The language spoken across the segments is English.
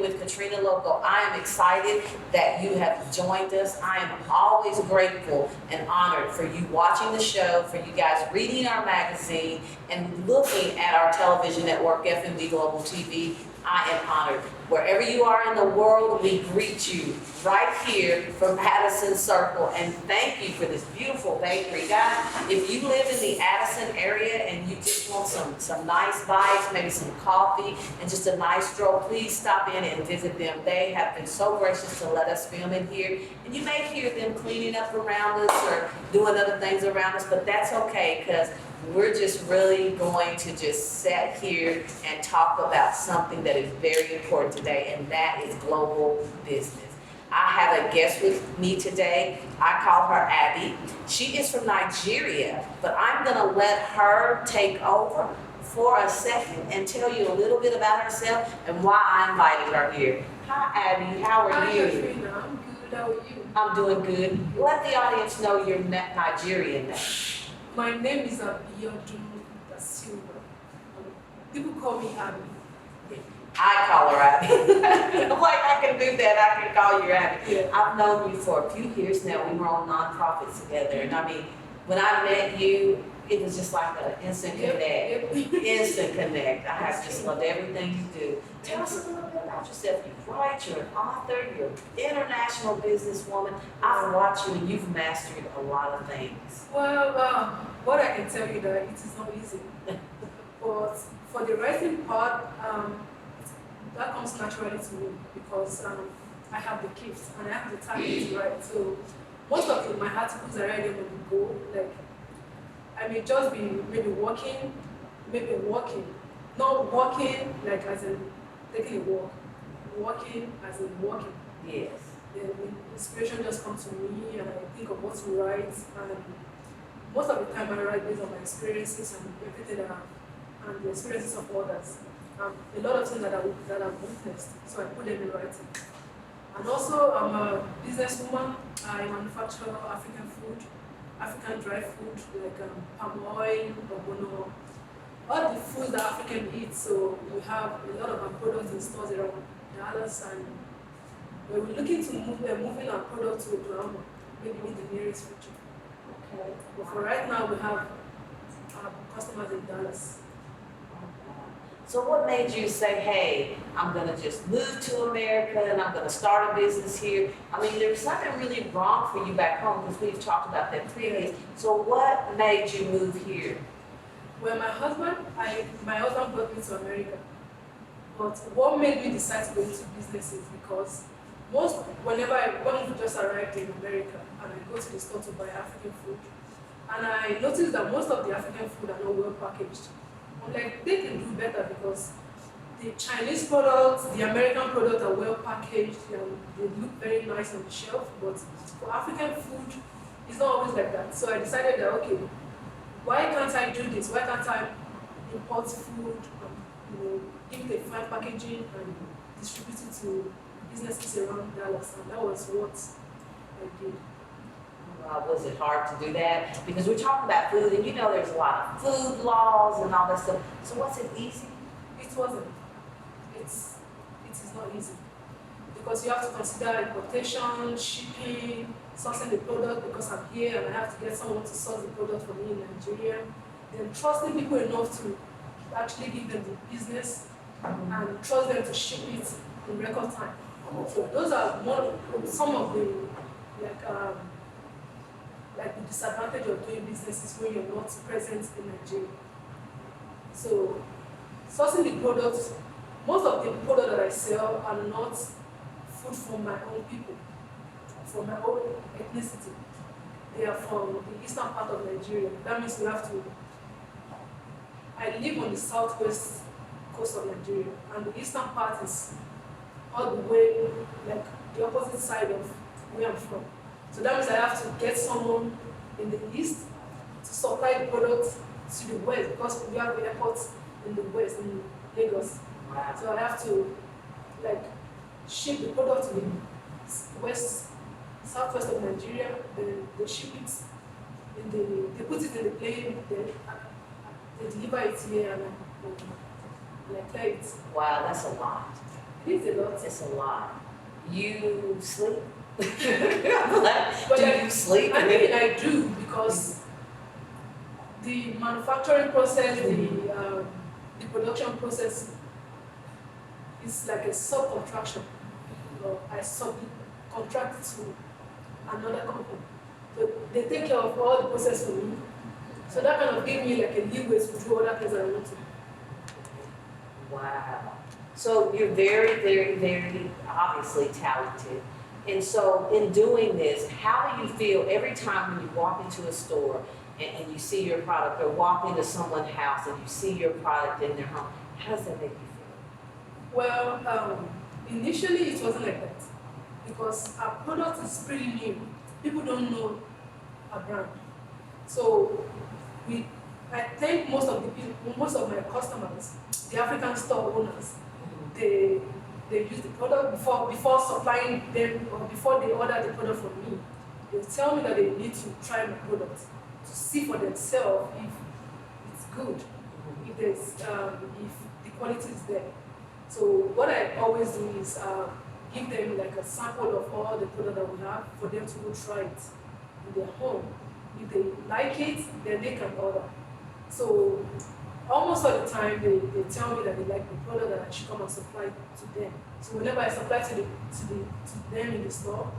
with Katrina Lokko. I am excited that you have joined us. I am always grateful and honored for you watching the show, for you guys reading our magazine, and looking at our television network, FMD Global TV. I am honored. Wherever you are in the world, we greet you right here from Addison Circle, and thank you for this beautiful bakery. Guys, if you live in the Addison area and you just want some nice bites, maybe some coffee, and just a nice stroll, please stop in and visit them. They have been so gracious to let us film in here, and you may hear them cleaning up around us or doing other things around us, but that's okay, because we're just really going to just sit here and talk about something that is very important today, and that is global business. I have a guest with me today. I call her Abby. She is from Nigeria, but I'm gonna let her take over for a second and tell you a little bit about herself and why I invited her here. Hi Abby, how are you? Hi Katrina, I'm good, how are you? I'm doing good. Let the audience know you're Nigerian now. My name is Biodun, Da-Silva. People call me Abby. I call her Abby. I'm like, I can do that, I can call you Abby. Yeah. I've known you for a few years now. We were on nonprofits together. And I mean, when I met you, it was just like an instant connect. Instant connect. I have just loved everything you do. Tell us a little bit about yourself. You write, you're an author, you're an international businesswoman. I've watched you and you've mastered a lot of things. Well, what I can tell you that it is not easy. But for the writing part, that comes naturally to me because I have the gifts and I have the talent to write. So most of my articles are already on the go. Like I may just be maybe walking, not walking like as in taking a walk, walking as in walking. Yes. Then inspiration just comes to me and I think of what to write, and most of the time I write based on my experiences and everything that and the experiences of others. A lot of things that I've witnessed, so I put them in writing. And also I'm a businesswoman. I manufacture African food, African dry food like palm oil, obono, all the foods that African eat. So we have a lot of our products in stores around Dallas, and we're looking to moving our product to Oklahoma, maybe in the nearest future. Okay. But for right now, we have customers in Dallas. So what made you say, hey, I'm gonna just move to America and I'm gonna start a business here? I mean, there's nothing really wrong for you back home because we've talked about that previous. So what made you move here? Well, my husband brought me to America. But what made me decide to go into business is because when we just arrived in America and I go to the store to buy African food, and I noticed that most of the African food are not well packaged. I'm like, they can do better because the Chinese products, the American products are well packaged and they look very nice on the shelf, but for African food, it's not always like that. So I decided that, okay, why can't I do this? Why can't I import food, give it a fine packaging and distribute it to businesses around Dallas? And that was what I did. Was it hard to do that? Because we're talking about food, and you know there's a lot of food laws and all that stuff. So was it easy? It wasn't. It is not easy. Because you have to consider importation, shipping, sourcing the product because I'm here and I have to get someone to source the product for me in Nigeria. Then trusting people enough to actually give them the business and trust them to ship it in record time. So those are some of the like the disadvantage of doing businesses when you're not present in Nigeria. So sourcing the products, most of the products that I sell are not food from my own people, from my own ethnicity. They are from the eastern part of Nigeria. That means I live on the southwest coast of Nigeria, and the eastern part is all the way, like the opposite side of where I'm from. So that means I have to get someone in the east to supply the products to the west because we have airports in the west, in Lagos. Wow. So I have to ship the product to the southwest of Nigeria, then they ship it, they put it in the plane, then they deliver it here and I clear it. Wow, that's a lot. It is a lot. It's a lot. You sleep? But Do you sleep? I mean, I do, because the manufacturing process, the production process is like a subcontraction. I subcontract to another company. So they take care of all the process for me. So that kind of gave me like a leeway to do other things I want to. Wow. So you're very, very, very obviously talented. And so in doing this, how do you feel every time when you walk into a store and you see your product, or walk into someone's house and you see your product in their home? How does that make you feel? Well, initially it wasn't like that, because our product is pretty new. People don't know our brand. So I think most of my customers, the African store owners, they use the product before supplying them, or before they order the product from me. They tell me that they need to try my product to see for themselves if it's good, if the quality is there. So what I always do is give them like a sample of all the product that we have for them to go try it in their home. If they like it, then they can order. So almost all the time they tell me that they like the product, that I should come and supply to them. So whenever I supply to them in the store,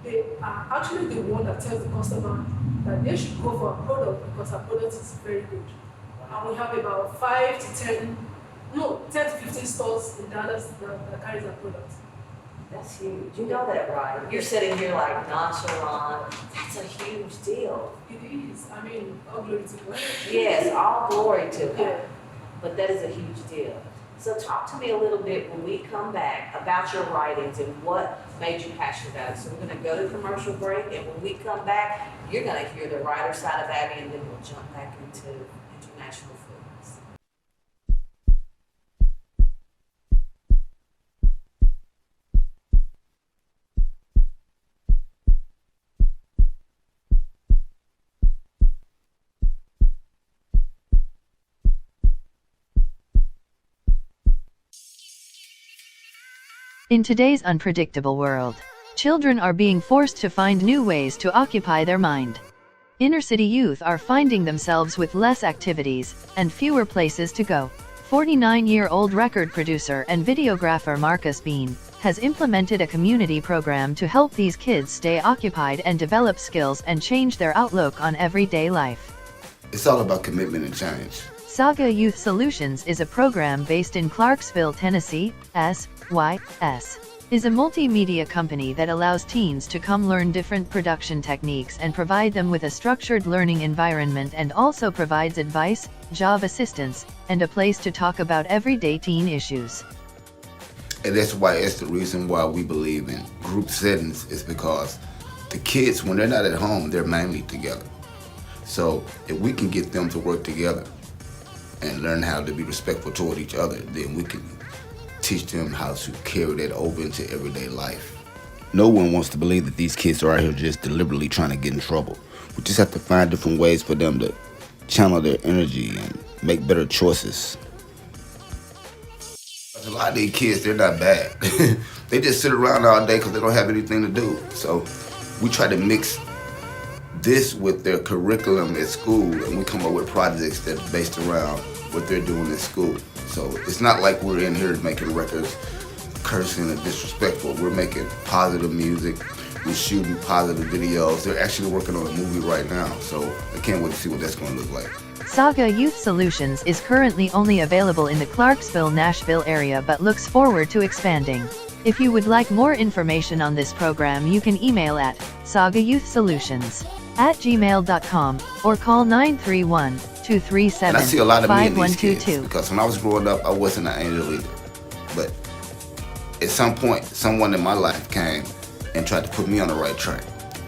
they are actually the one that tells the customer that they should go for our product, because our product is very good. And we have about 10 to 15 stores in Dallas that carries our product. That's huge. You know that, right? You're sitting here like nonchalant. That's a huge deal. It is. I mean, all glory to God. Yes, all glory to God. Yeah. But that is a huge deal. So talk to me a little bit when we come back about your writings and what made you passionate about it. So we're going to go to commercial break, and when we come back, you're going to hear the writer side of Abby, and then we'll jump back into international films. In today's unpredictable world, children are being forced to find new ways to occupy their mind. Inner-city youth are finding themselves with less activities and fewer places to go. 49-year-old record producer and videographer Marcus Bean has implemented a community program to help these kids stay occupied and develop skills and change their outlook on everyday life. It's all about commitment and change. Saga Youth Solutions is a program based in Clarksville, Tennessee. SYS is a multimedia company that allows teens to come learn different production techniques and provide them with a structured learning environment, and also provides advice, job assistance, and a place to talk about everyday teen issues. And that's why it's the reason why we believe in group settings, is because the kids, when they're not at home, they're mainly together. So if we can get them to work together and learn how to be respectful toward each other, then we can teach them how to carry that over into everyday life. No one wants to believe that these kids are out here just deliberately trying to get in trouble. We just have to find different ways for them to channel their energy and make better choices. A lot of these kids, they're not bad. They just sit around all day because they don't have anything to do. So we try to mix this with their curriculum at school, and we come up with projects that are based around what they're doing at school. So it's not like we're in here making records cursing and disrespectful. We're making positive music, we're shooting positive videos. They're actually working on a movie right now, so I can't wait to see what that's going to look like. Saga Youth Solutions is currently only available in the Clarksville, Nashville area, but looks forward to expanding. If you would like more information on this program, you can email at sagayouthsolutions@gmail.com or call 931-237-5122. And I see a lot of me in these kids, because when I was growing up, I wasn't an angel either. But at some point, someone in my life came and tried to put me on the right track.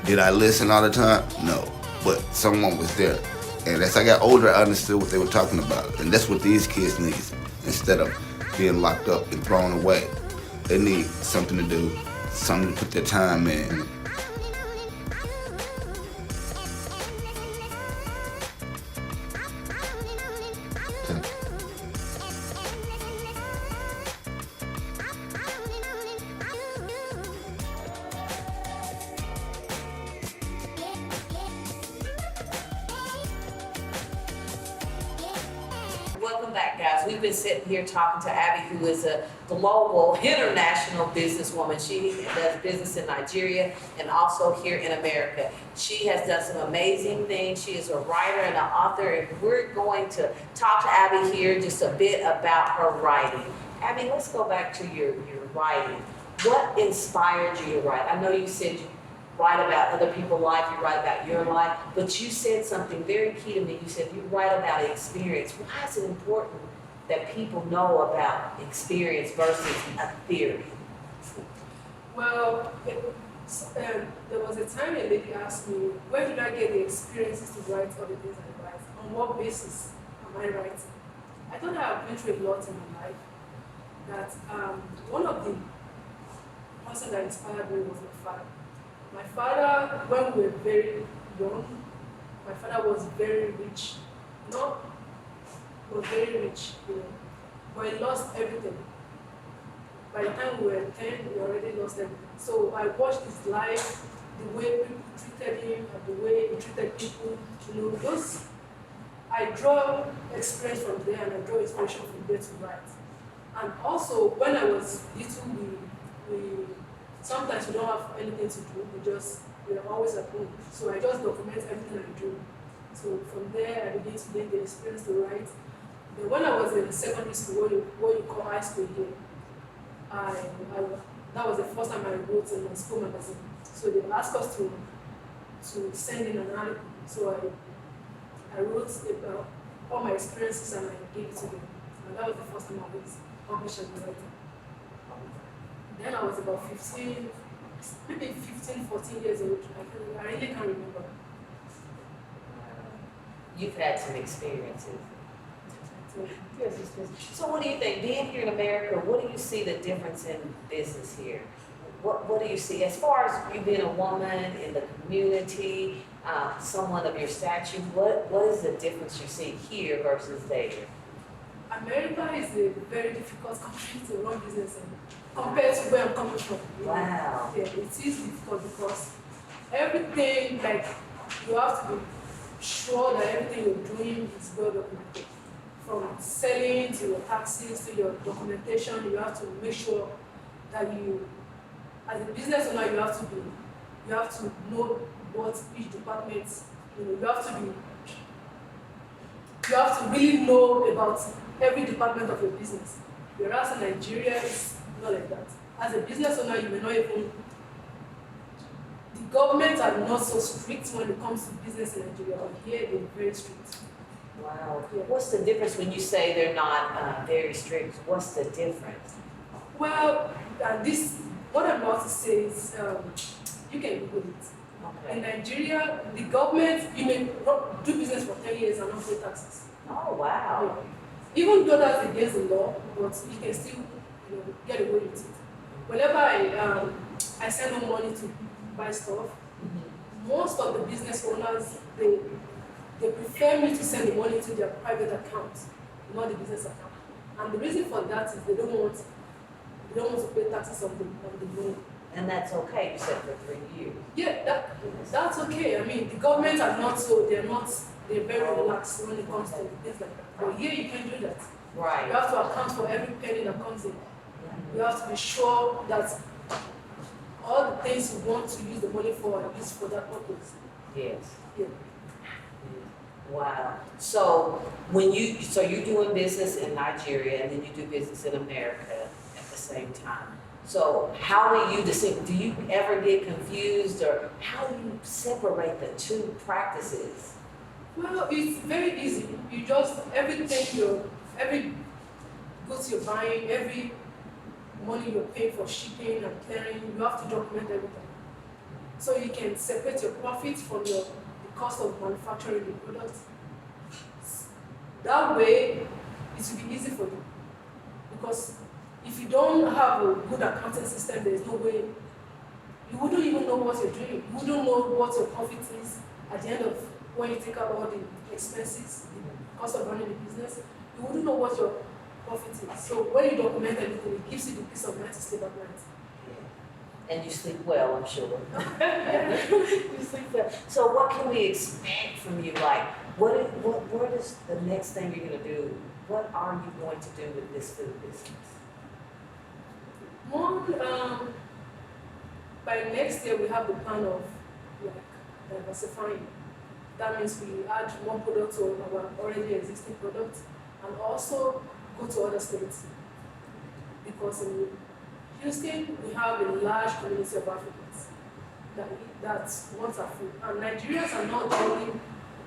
Did I listen all the time? No. But someone was there. And as I got older, I understood what they were talking about. And that's what these kids need. Instead of being locked up and thrown away, they need something to do, something to put their time in. we've been sitting here talking to Abby, who is a global, international businesswoman. She does business in Nigeria and also here in America. She has done some amazing things. She is a writer and an author, and we're going to talk to Abby here just a bit about her writing. Abby, let's go back to your writing. What inspired you to write? I know you said you write about other people's life, you write about your life, but you said something very key to me. You said you write about experience. Why is it important that people know about experience versus a theory? Well, there was a time a lady asked me, where did I get the experiences to write all the things I write? On what basis am I writing? I thought I have been through a lot in my life. That one of the person that inspired me was my father. My father, when we were very young, my father was very rich. Was very rich, but he lost everything. By the time we were 10, we already lost everything. So I watched his life, the way people treated him, and the way he treated people. I draw experience from there, and I draw inspiration from there to write. And also, when I was little, sometimes we don't have anything to do. We are always at home. So I just document everything I do. So from there, I began to gain the experience to write. Then when I was in secondary school, what you call high school here, that was the first time I wrote in my school magazine. So they asked us to send in an article. So I wrote about all my experiences and I gave it to them. And that was the first time I was published as a writer. Then I was about 15, 14 years old. I really can't remember. You've had some experiences. So what do you think, being here in America, what do you see the difference in business here? What do you see as far as you being a woman in the community, someone of your stature, what is the difference you see here versus there? America is a very difficult country to run business in compared to where I'm coming from. Wow. Yeah, it is difficult because everything, like, you have to be sure that everything you're doing is well documented. From selling to your taxes to your documentation, you have to make sure that you, as a business owner, you have to know what each department, you have to really know about every department of your business. Whereas in Nigeria, it's not like that. As a business owner, you may not even, the government are not so strict when it comes to business in Nigeria, but here they're very strict. Wow. Yeah. What's the difference when you say they're not very strict? What's the difference? Well, what I'm about to say is, you can Google it. Okay. In Nigeria, the government, you may do business for 10 years and not pay taxes. Oh, wow. Yeah. Even though that's against the law, but you can still get away with it. Whenever I send them money to buy stuff, most of the business owners, they prefer me to send the money to their private account, not the business account. And the reason for that is they don't want to pay taxes on the loan. And that's okay, you said for 3 years. Yeah, that's okay. I mean, the government are not so, they're very relaxed when it comes to things like that. But here you can do that. Right. You have to account for every penny that comes in. You have to be sure that all the things you want to use the money for is for that purpose. Yes. Yeah. Wow. So you're doing business in Nigeria and then you do business in America at the same time. So how do you do you ever get confused, or how do you separate the two practices? Well, it's very easy. You just, every goods you're buying, every money you're paying for shipping and clearing, you have to document everything. So you can separate your profits from the cost of manufacturing the product. That way, it will be easy for you. Because if you don't have a good accounting system, there's no way, you wouldn't even know what you're doing. You wouldn't know what your profit is at the end of when you take out all the expenses, the cost of running the business. You wouldn't know what your profit is. So when you document everything, it gives you the peace of mind to sleep at night. And you sleep well, I'm sure. You sleep well. So what can we expect from you? Like, What is the next thing you're gonna do? What are you going to do with this food business? One, by next year we have the plan of like diversifying. That means we add more product to our already existing product and also go to other states. Because in Houston we have a large community of Africans that want our food. And Nigerians are not the only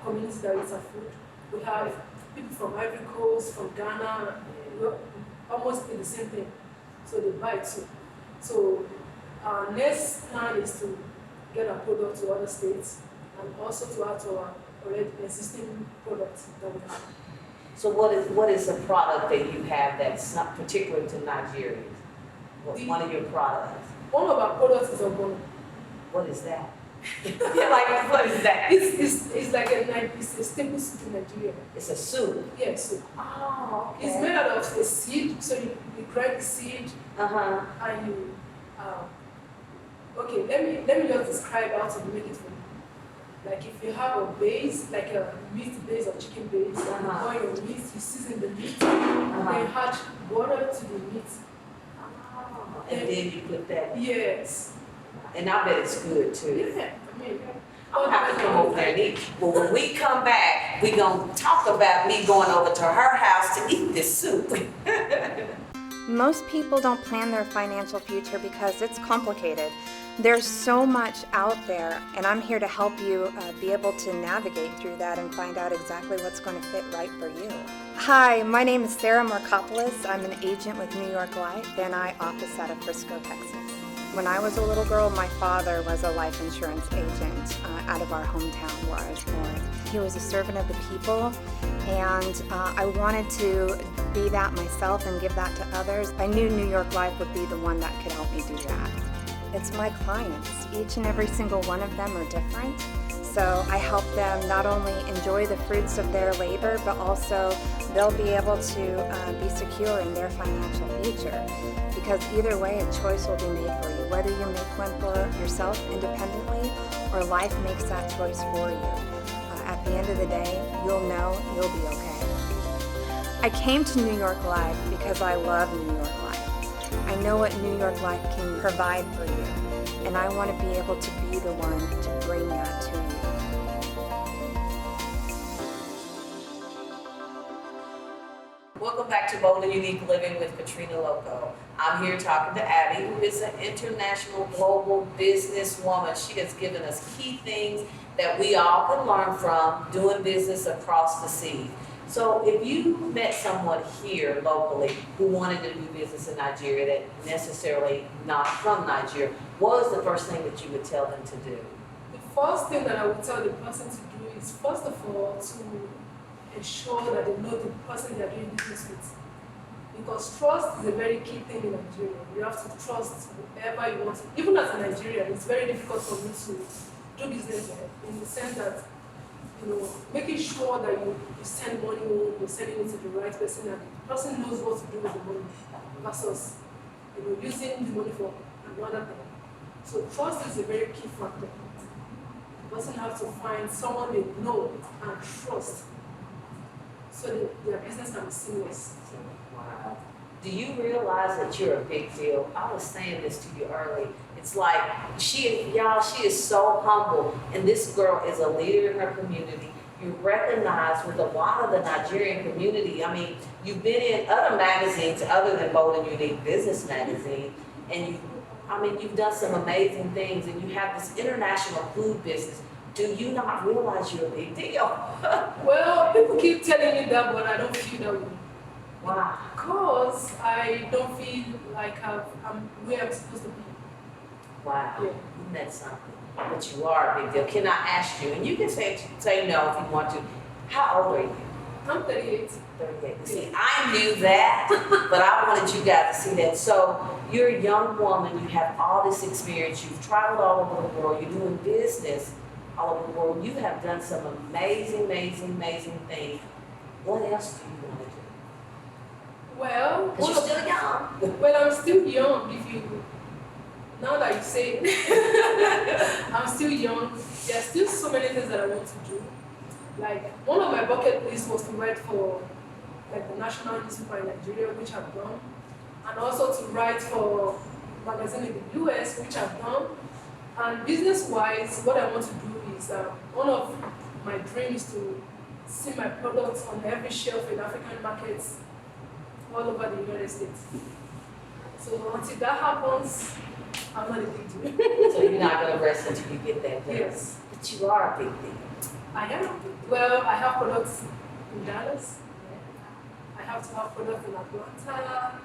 community that eats our food. We have people from Ivory Coast, from Ghana, we almost eat the same thing. So they buy it too. So our next plan is to get our product to other states and also to add to our already existing products that we have. So what is a product that you have that's not particular to Nigerians? What's one of your products? One of our products is ogbono. What is that? Yeah, like what is that? It's like it's a staple soup in Nigeria. It's a soup. Yeah, soup. Oh, okay. It's made out of a seed, so you grind the seed and you okay, let me just describe how to make it for you. Like if you have a base, like a meat base or chicken base, you boil your meat, you season the meat, then add water to the meat. Oh, and then you put that. Yes. And I bet it's good too. Yeah, I mean, I'll have to come over there and eat. Well, when we come back, we're going to talk about me going over to her house to eat this soup. Most people don't plan their financial future because it's complicated. There's so much out there, and I'm here to help you be able to navigate through that and find out exactly what's going to fit right for you. Hi, my name is Sarah Markopoulos. I'm an agent with New York Life, and I office out of Frisco, Texas. When I was a little girl, my father was a life insurance agent out of our hometown where I was born. He was a servant of the people, and I wanted to be that myself and give that to others. I knew New York Life would be the one that could help me do that. It's my clients. Each and every single one of them are different. So I help them not only enjoy the fruits of their labor, but also they'll be able to be secure in their financial future. Because either way, a choice will be made for you. Whether you make one for yourself independently or life makes that choice for you. At the end of the day, you'll know you'll be okay. I came to New York Life because I love New York Life. I know what New York Life can provide for you, and I want to be able to be the one to bring that to you. Welcome back to Bold and Unique Living with Katrina Lokko. I'm here talking to Abby, who is an international global businesswoman. She has given us key things that we all can learn from doing business across the sea. So if you met someone here locally who wanted to do business in Nigeria that necessarily not from Nigeria, what was the first thing that you would tell them to do? The first thing that I would tell the person to do is, first of all, to ensure that they know the person they are doing business with. Because trust is a very key thing in Nigeria. You have to trust whoever you want to. Even as a Nigerian, it's very difficult for me to do business there, in the sense that, making sure that you send money home, you're sending it to the right person, and the person knows what to do with the money, versus, using the money for another thing. So trust is a very key factor. The person has to find someone they know and trust, so that their business can be seamless. Wow. Do you realize that you're a big deal? I was saying this to you early. It's like, she is so humble, and this girl is a leader in her community. You're recognized with a lot of the Nigerian community. I mean, you've been in other magazines other than Bold and Unique Business Magazine, and you've done some amazing things, and you have this international food business. Do you not realize you're a big deal? Well, people keep telling me that, but I don't feel that way. Why? Because I don't feel like I'm where I'm supposed to be. Wow, Yeah. isn't that something? But you are a big deal. Can I ask you, and you can say no if you want to, how old are you? I'm 38. 38. See, I knew that, but I wanted you guys to see that. So you're a young woman, you have all this experience, you've traveled all over the world, you're doing business all over the world. You have done some amazing, amazing, amazing things. What else do you want to do? Well, Because you're still young. Well, I'm still young. Now that you say it, I'm still young. There's still so many things that I want to do. Like, one of my bucket lists was to write for like the national newspaper in Nigeria, which I've done, and also to write for magazine in the US, which I've done. And business-wise, what I want to do is one of my dreams is to see my products on every shelf in African markets all over the United States. So until that happens, I'm not a big deal. So you're not gonna rest until you get that done? Yes. But you are a big deal. I am. Well, I have products in Dallas. I have to have products in Atlanta.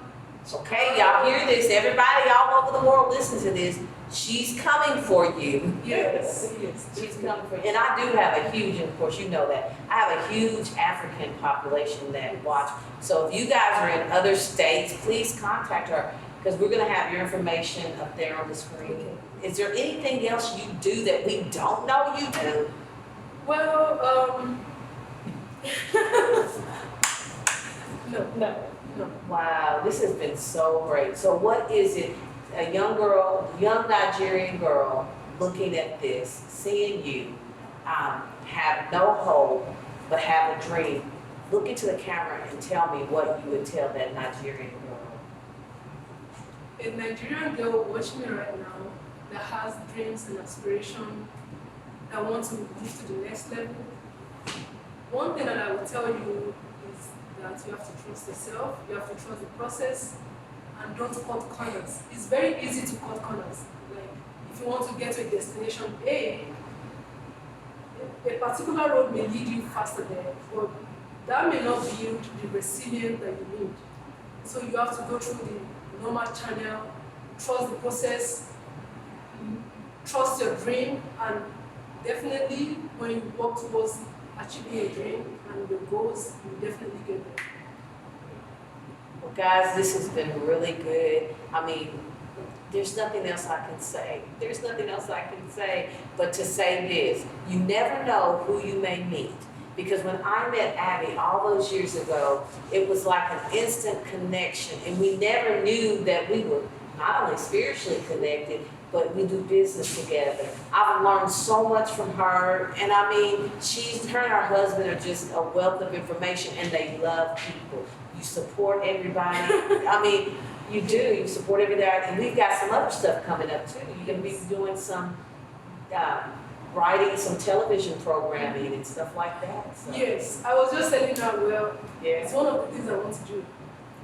Okay, y'all hear this? Everybody all over the world listen to this. She's coming for you. Yes, yes. She's coming for you. And I do have a huge, and of course you know that, I have a huge African population that watch. So if you guys are in other states, please contact her because we're gonna have your information up there on the screen. Is there anything else you do that we don't know you do? Well, no. Wow, this has been so great. So what is it, a young girl, young Nigerian girl looking at this, seeing you have no hope but have a dream, look into the camera and tell me what you would tell that Nigerian girl. A Nigerian girl watching me right now that has dreams and aspirations, that wants to move to the next level, one thing that I will tell you is that you have to trust yourself, you have to trust the process, and don't cut corners. It's very easy to cut corners. Like, if you want to get to a destination A, a particular road may lead you faster there, but that may not build the resilience that you need. So you have to go through the normal channel, trust the process, trust your dream, and definitely when you work towards achieving your dream and your goals, you definitely get there. Well, guys, this has been really good. I mean, there's nothing else I can say. There's nothing else I can say but to say this. You never know who you may meet. Because when I met Abby all those years ago, it was like an instant connection. And we never knew that we were not only spiritually connected, but we do business together. I've learned so much from her. And I mean, her and her husband are just a wealth of information and they love people. You support everybody. I mean, you do. You support everybody. And we've got some other stuff coming up too. You're going to be doing some writing, some television programming and stuff like that. So. Yes, I was just telling her, well, Yeah. it's one of the things I want to do.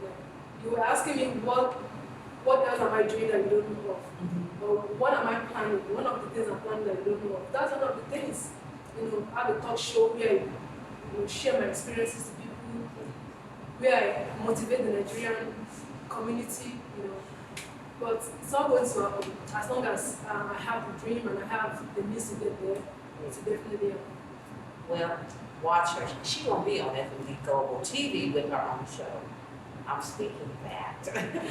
Like, you were asking me what else am I doing that you don't know of? Mm-hmm. Or what am I planning? One of the things I'm planning that you don't know of. That's one of the things. Have a talk show where I share my experiences to people, where I motivate the Nigerian community, But it's not going to happen as long as I have the dream and I have the means to get there. It's definitely happen. Well, watch her. She won't be on FMD Global TV with her own show. I'm speaking that.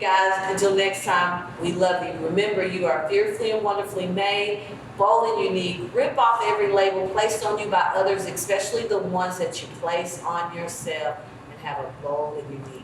Guys, until next time, we love you. Remember, you are fearfully and wonderfully made, bold and unique. Rip off every label placed on you by others, especially the ones that you place on yourself, and have a bold and unique